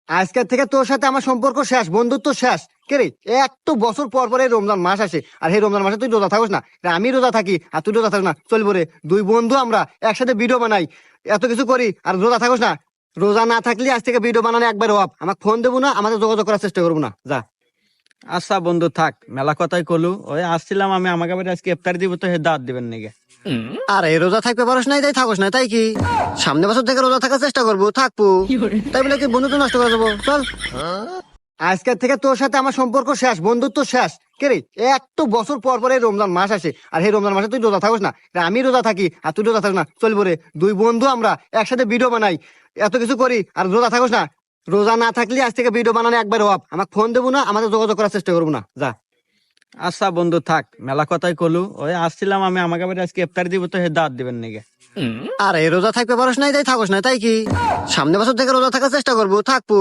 আজকের থেকে তোর সাথে আমার সম্পর্ক শেষ, বন্ধুত্ব শেষ। কে রে, এক তো বছর পর পরে রমজান মাস আসে, আর এই রমজান মাসে তুই রোজা থাকস না, আমি রোজা থাকি আর তুই রোজা থাকস না, চলবো রে? দুই বন্ধু আমরা একসাথে ভিডিও বানাই, এত কিছু করি, আর রোজা থাকস না। রোজা না থাকলে আজ থেকে ভিডিও বানানো একবার অফ। আমাকে ফোন দেবো না, আমাদের যোগাযোগ করার চেষ্টা করবো না, যা। আচ্ছা বন্ধু থাক, মেলা কথাই কলু। ওই আসছিলাম আমি, আমাকে বাড়ি আজকে ইফতার দিব, তো হে দাঁত দিবেন নাকি? আরে রোজা থাকতে পারস নাই তাই থাকস না, তাই কি সামনে বছর থেকে রোজা থাকার চেষ্টা করবো, থাকবো। তাই বলে কি বন্ধুত্ব নষ্ট করে দেবো? চল। আজকের থেকে তোর সাথে আমার সম্পর্ক শেষ, বন্ধুত্ব শেষ। কে রে, এক তো বছর পর পরে রমজান মাস আসে, আর এই রমজান মাসে তুই রোজা থাকস না, আমি রোজা থাকি আর তুই রোজা থাকস না, চলবো রে? দুই বন্ধু আমরা একসাথে ভিডিও বানাই, এত কিছু করি, আর রোজা থাকস না। রোজা না থাকলে আজ থেকে ভিডিও বানানো একবার অফ। আমাকে ফোন দেবো না, আমাদের যোগাযোগ করার চেষ্টা করবো না, যা। আচ্ছা বন্ধু থাক, মেলা কথাই কলু। ওই আসছিলাম আমি, আমাকে বাড়ি আজকে ইফতার দিব, তো হে দাঁত দিবেন নাকি? আরে রোজা থাকতে পারস নাই তাই থাকস না, তাই কি সামনে বছর থেকে রোজা থাকার চেষ্টা করবো, থাকবো।